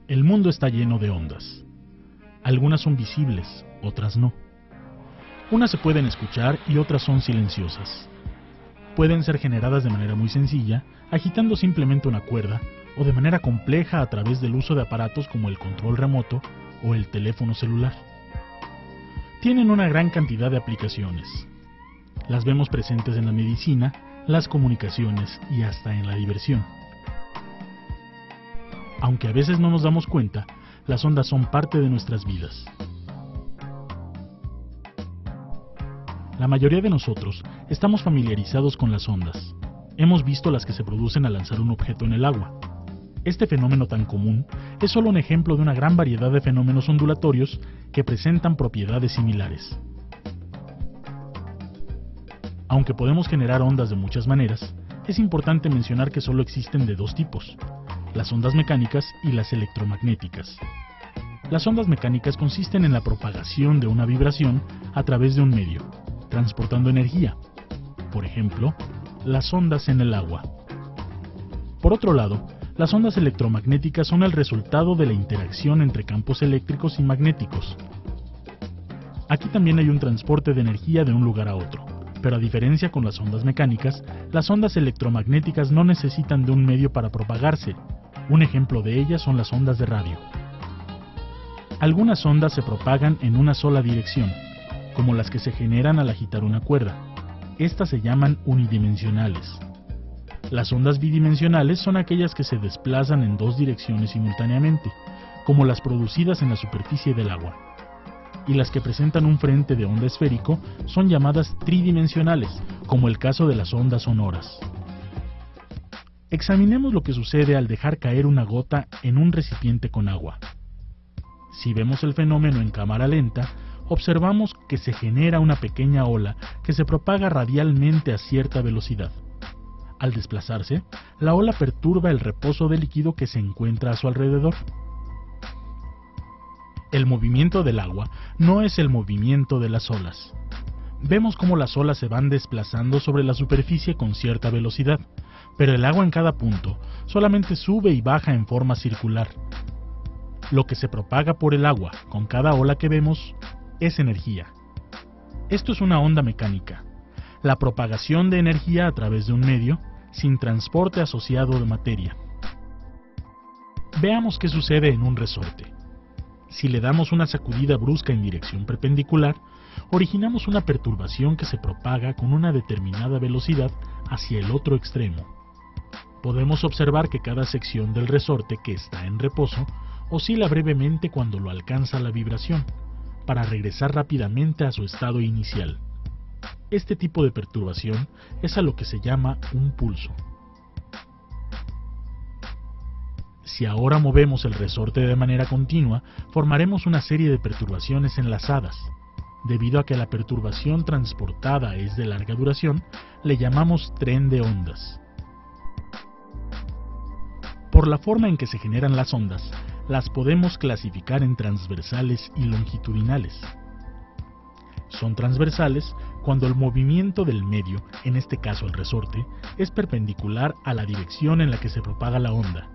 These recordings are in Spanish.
El mundo está lleno de ondas. Algunas son visibles, otras no. Unas se pueden escuchar y otras son silenciosas. Pueden ser generadas de manera muy sencilla, agitando simplemente una cuerda, o de manera compleja a través del uso de aparatos como el control remoto o el teléfono celular. Tienen una gran cantidad de aplicaciones. Las vemos presentes en la medicina, las comunicaciones y hasta en la diversión. Aunque a veces no nos damos cuenta, las ondas son parte de nuestras vidas. La mayoría de nosotros estamos familiarizados con las ondas. Hemos visto las que se producen al lanzar un objeto en el agua. Este fenómeno tan común es solo un ejemplo de una gran variedad de fenómenos ondulatorios que presentan propiedades similares. Aunque podemos generar ondas de muchas maneras, es importante mencionar que solo existen de dos tipos: las ondas mecánicas y las electromagnéticas. Las ondas mecánicas consisten en la propagación de una vibración a través de un medio, transportando energía. Por ejemplo, las ondas en el agua. Por otro lado, las ondas electromagnéticas son el resultado de la interacción entre campos eléctricos y magnéticos. Aquí también hay un transporte de energía de un lugar a otro, pero a diferencia con las ondas mecánicas, las ondas electromagnéticas no necesitan de un medio para propagarse. Un ejemplo de ellas son las ondas de radio. Algunas ondas se propagan en una sola dirección, como las que se generan al agitar una cuerda. Estas se llaman unidimensionales. Las ondas bidimensionales son aquellas que se desplazan en dos direcciones simultáneamente, como las producidas en la superficie del agua. Y las que presentan un frente de onda esférico son llamadas tridimensionales, como el caso de las ondas sonoras. Examinemos lo que sucede al dejar caer una gota en un recipiente con agua. Si vemos el fenómeno en cámara lenta, observamos que se genera una pequeña ola que se propaga radialmente a cierta velocidad. Al desplazarse, la ola perturba el reposo de líquido que se encuentra a su alrededor. El movimiento del agua no es el movimiento de las olas. Vemos cómo las olas se van desplazando sobre la superficie con cierta velocidad, pero el agua en cada punto solamente sube y baja en forma circular. Lo que se propaga por el agua con cada ola que vemos es energía. Esto es una onda mecánica, la propagación de energía a través de un medio sin transporte asociado de materia. Veamos qué sucede en un resorte. Si le damos una sacudida brusca en dirección perpendicular, originamos una perturbación que se propaga con una determinada velocidad hacia el otro extremo. Podemos observar que cada sección del resorte que está en reposo oscila brevemente cuando lo alcanza la vibración, para regresar rápidamente a su estado inicial. Este tipo de perturbación es a lo que se llama un pulso. Si ahora movemos el resorte de manera continua, formaremos una serie de perturbaciones enlazadas. Debido a que la perturbación transportada es de larga duración, le llamamos tren de ondas. Por la forma en que se generan las ondas, las podemos clasificar en transversales y longitudinales. Son transversales cuando el movimiento del medio, en este caso el resorte, es perpendicular a la dirección en la que se propaga la onda.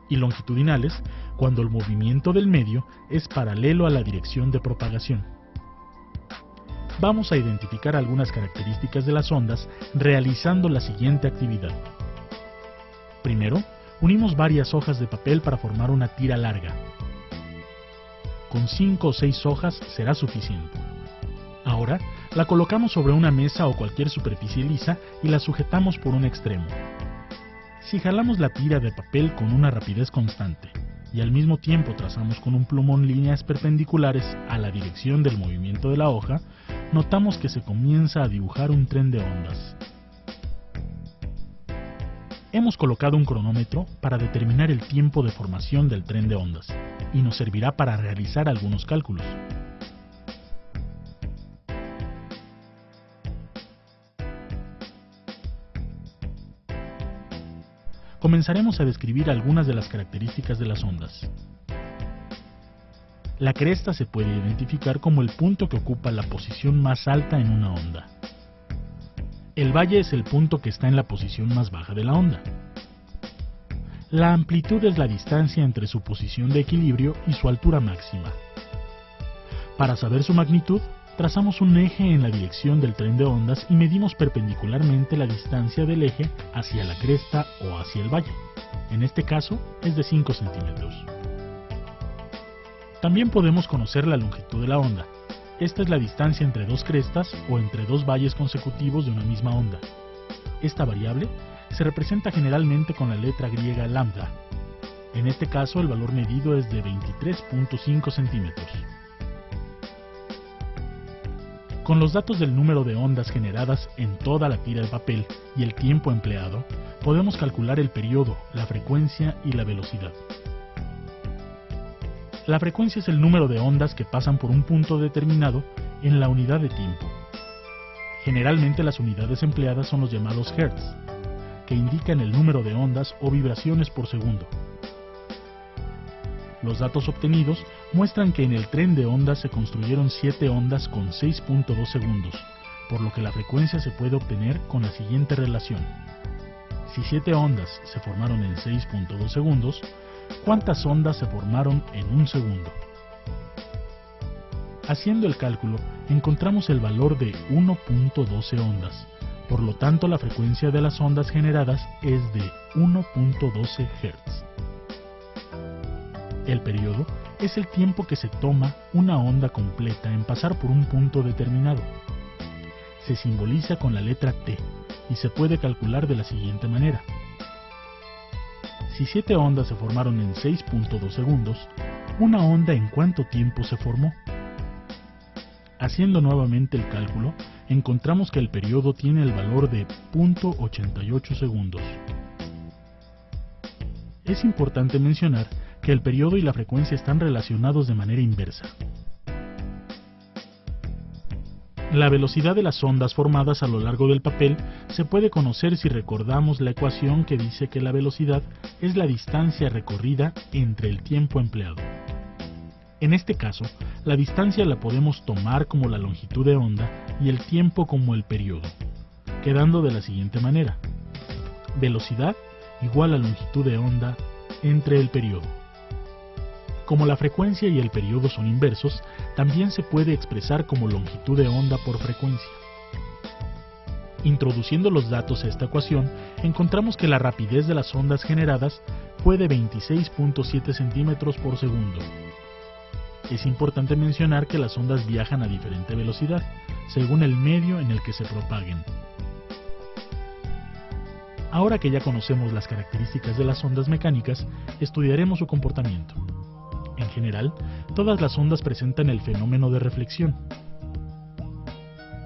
Y longitudinales cuando el movimiento del medio es paralelo a la dirección de propagación. Vamos a identificar algunas características de las ondas realizando la siguiente actividad. Primero, unimos varias hojas de papel para formar una tira larga. Con 5 o 6 hojas será suficiente. Ahora, la colocamos sobre una mesa o cualquier superficie lisa y la sujetamos por un extremo. Si jalamos la tira de papel con una rapidez constante y al mismo tiempo trazamos con un plumón líneas perpendiculares a la dirección del movimiento de la hoja, notamos que se comienza a dibujar un tren de ondas. Hemos colocado un cronómetro para determinar el tiempo de formación del tren de ondas y nos servirá para realizar algunos cálculos. Comenzaremos a describir algunas de las características de las ondas. La cresta se puede identificar como el punto que ocupa la posición más alta en una onda. El valle es el punto que está en la posición más baja de la onda. La amplitud es la distancia entre su posición de equilibrio y su altura máxima. Para saber su magnitud, trazamos un eje en la dirección del tren de ondas y medimos perpendicularmente la distancia del eje hacia la cresta o hacia el valle. En este caso es de 5 centímetros. También podemos conocer la longitud de la onda. Esta es la distancia entre dos crestas o entre dos valles consecutivos de una misma onda. Esta variable se representa generalmente con la letra griega lambda. En este caso el valor medido es de 23.5 centímetros. Con los datos del número de ondas generadas en toda la tira de papel y el tiempo empleado, podemos calcular el periodo, la frecuencia y la velocidad. La frecuencia es el número de ondas que pasan por un punto determinado en la unidad de tiempo. Generalmente las unidades empleadas son los llamados hertz, que indican el número de ondas o vibraciones por segundo. Los datos obtenidos muestran que en el tren de ondas se construyeron 7 ondas con 6.2 segundos, por lo que la frecuencia se puede obtener con la siguiente relación. Si 7 ondas se formaron en 6.2 segundos, ¿cuántas ondas se formaron en un segundo? Haciendo el cálculo, encontramos el valor de 1.12 ondas, por lo tanto la frecuencia de las ondas generadas es de 1.12 Hz. El periodo es el tiempo que se toma una onda completa en pasar por un punto determinado. Se simboliza con la letra T y se puede calcular de la siguiente manera. Si 7 ondas se formaron en 6.2 segundos, ¿una onda en cuánto tiempo se formó? Haciendo nuevamente el cálculo, encontramos que el periodo tiene el valor de 0.88 segundos. Es importante mencionar que el periodo y la frecuencia están relacionados de manera inversa. La velocidad de las ondas formadas a lo largo del papel se puede conocer si recordamos la ecuación que dice que la velocidad es la distancia recorrida entre el tiempo empleado. En este caso, la distancia la podemos tomar como la longitud de onda y el tiempo como el periodo, quedando de la siguiente manera: velocidad igual a longitud de onda entre el periodo. Como la frecuencia y el periodo son inversos, también se puede expresar como longitud de onda por frecuencia. Introduciendo los datos a esta ecuación, encontramos que la rapidez de las ondas generadas fue de 26.7 centímetros por segundo. Es importante mencionar que las ondas viajan a diferente velocidad, según el medio en el que se propaguen. Ahora que ya conocemos las características de las ondas mecánicas, estudiaremos su comportamiento. En general, todas las ondas presentan el fenómeno de reflexión.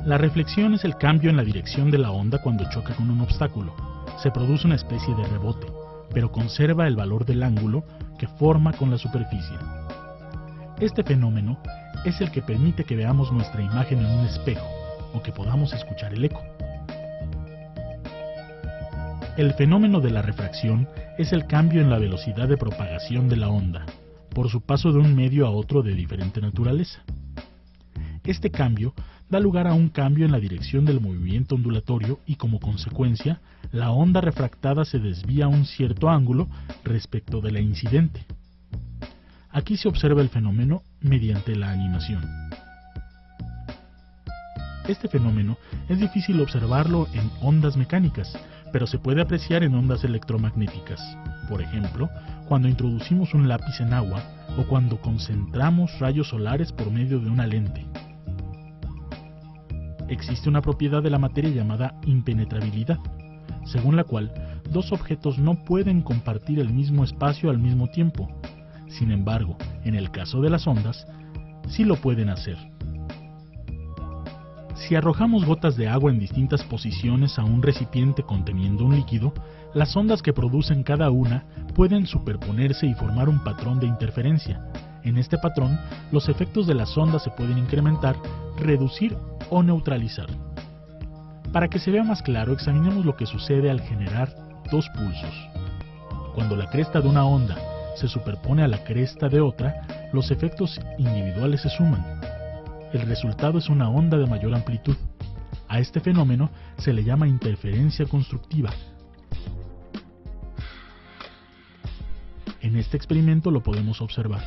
La reflexión es el cambio en la dirección de la onda cuando choca con un obstáculo. Se produce una especie de rebote, pero conserva el valor del ángulo que forma con la superficie. Este fenómeno es el que permite que veamos nuestra imagen en un espejo o que podamos escuchar el eco. El fenómeno de la refracción es el cambio en la velocidad de propagación de la onda, por su paso de un medio a otro de diferente naturaleza. Este cambio da lugar a un cambio en la dirección del movimiento ondulatorio y como consecuencia, la onda refractada se desvía a un cierto ángulo respecto de la incidente. Aquí se observa el fenómeno mediante la animación. Este fenómeno es difícil observarlo en ondas mecánicas, pero se puede apreciar en ondas electromagnéticas. Por ejemplo, cuando introducimos un lápiz en agua o cuando concentramos rayos solares por medio de una lente. Existe una propiedad de la materia llamada impenetrabilidad, según la cual dos objetos no pueden compartir el mismo espacio al mismo tiempo. Sin embargo, en el caso de las ondas, sí lo pueden hacer. Si arrojamos gotas de agua en distintas posiciones a un recipiente conteniendo un líquido, las ondas que producen cada una pueden superponerse y formar un patrón de interferencia. En este patrón, los efectos de las ondas se pueden incrementar, reducir o neutralizar. Para que se vea más claro, examinemos lo que sucede al generar dos pulsos. Cuando la cresta de una onda se superpone a la cresta de otra, los efectos individuales se suman. El resultado es una onda de mayor amplitud. A este fenómeno se le llama interferencia constructiva. En este experimento lo podemos observar.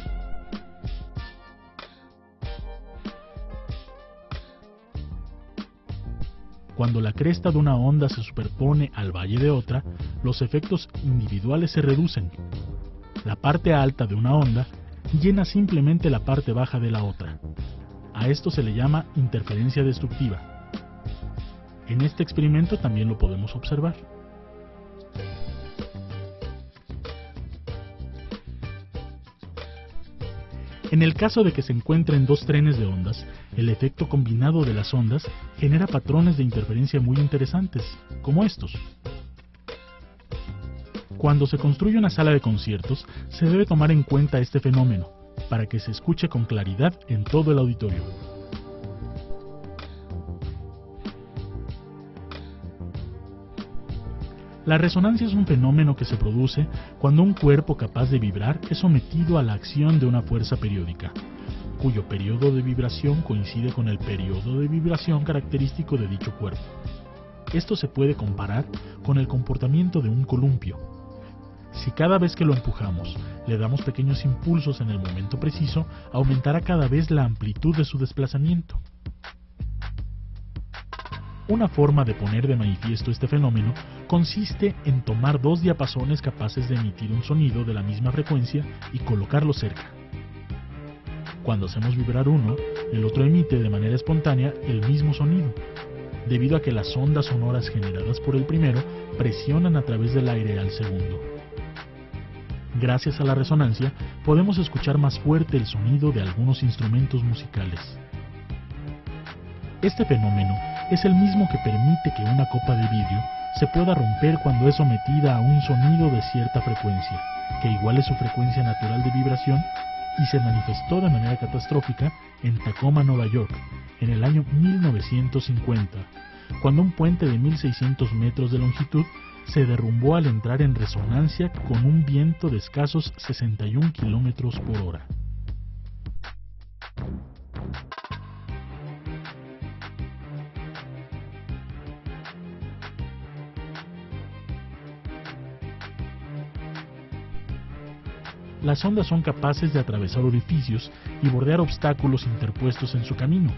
Cuando la cresta de una onda se superpone al valle de otra, los efectos individuales se reducen. La parte alta de una onda llena simplemente la parte baja de la otra. A esto se le llama interferencia destructiva. En este experimento también lo podemos observar. En el caso de que se encuentren dos trenes de ondas, el efecto combinado de las ondas genera patrones de interferencia muy interesantes, como estos. Cuando se construye una sala de conciertos, se debe tomar en cuenta este fenómeno, para que se escuche con claridad en todo el auditorio. La resonancia es un fenómeno que se produce cuando un cuerpo capaz de vibrar es sometido a la acción de una fuerza periódica, cuyo periodo de vibración coincide con el periodo de vibración característico de dicho cuerpo. Esto se puede comparar con el comportamiento de un columpio. Si cada vez que lo empujamos le damos pequeños impulsos en el momento preciso, aumentará cada vez la amplitud de su desplazamiento. Una forma de poner de manifiesto este fenómeno consiste en tomar dos diapasones capaces de emitir un sonido de la misma frecuencia y colocarlos cerca. Cuando hacemos vibrar uno, el otro emite de manera espontánea el mismo sonido, debido a que las ondas sonoras generadas por el primero presionan a través del aire al segundo. Gracias a la resonancia, podemos escuchar más fuerte el sonido de algunos instrumentos musicales. Este fenómeno es el mismo que permite que una copa de vidrio se pueda romper cuando es sometida a un sonido de cierta frecuencia, que iguale su frecuencia natural de vibración, y se manifestó de manera catastrófica en Tacoma, Nueva York, en el año 1950, cuando un puente de 1600 metros de longitud se derrumbó al entrar en resonancia con un viento de escasos 61 kilómetros por hora. Las ondas son capaces de atravesar orificios y bordear obstáculos interpuestos en su camino.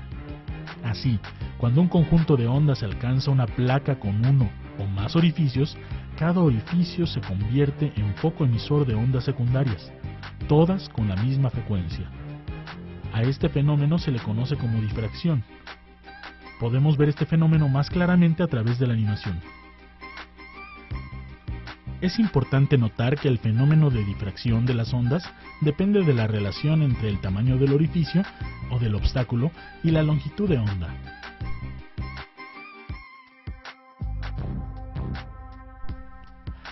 Así, cuando un conjunto de ondas alcanza una placa con uno o más orificios, cada orificio se convierte en foco emisor de ondas secundarias, todas con la misma frecuencia. A este fenómeno se le conoce como difracción. Podemos ver este fenómeno más claramente a través de la animación. Es importante notar que el fenómeno de difracción de las ondas depende de la relación entre el tamaño del orificio o del obstáculo y la longitud de onda.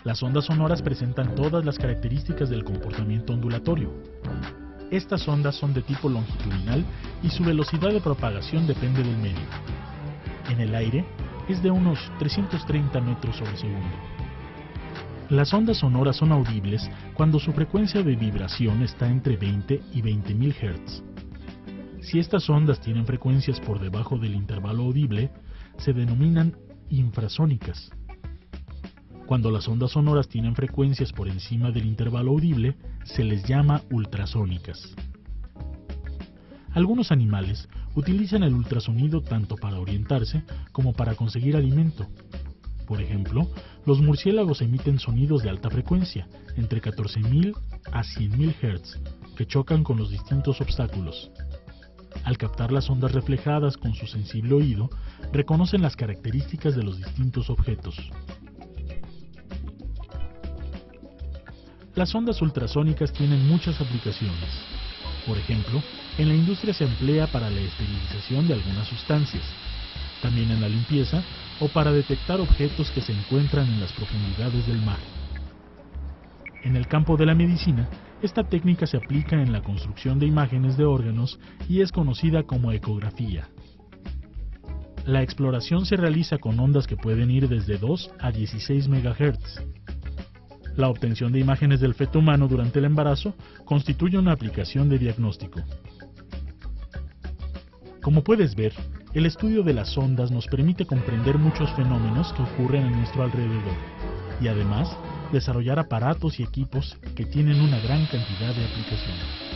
Las ondas sonoras presentan todas las características del comportamiento ondulatorio. Estas ondas son de tipo longitudinal y su velocidad de propagación depende del medio. En el aire es de unos 330 metros sobre segundo. Las ondas sonoras son audibles cuando su frecuencia de vibración está entre 20 y 20.000 Hz. Si estas ondas tienen frecuencias por debajo del intervalo audible, se denominan infrasónicas. Cuando las ondas sonoras tienen frecuencias por encima del intervalo audible, se les llama ultrasónicas. Algunos animales utilizan el ultrasonido tanto para orientarse como para conseguir alimento. Por ejemplo, los murciélagos emiten sonidos de alta frecuencia, entre 14.000 a 100.000 Hz, que chocan con los distintos obstáculos. Al captar las ondas reflejadas con su sensible oído, reconocen las características de los distintos objetos. Las ondas ultrasónicas tienen muchas aplicaciones. Por ejemplo, en la industria se emplea para la esterilización de algunas sustancias, también en la limpieza o para detectar objetos que se encuentran en las profundidades del mar. En el campo de la medicina, esta técnica se aplica en la construcción de imágenes de órganos y es conocida como ecografía. La exploración se realiza con ondas que pueden ir desde 2 a 16 MHz. La obtención de imágenes del feto humano durante el embarazo constituye una aplicación de diagnóstico. Como puedes ver, el estudio de las ondas nos permite comprender muchos fenómenos que ocurren a nuestro alrededor y además desarrollar aparatos y equipos que tienen una gran cantidad de aplicaciones.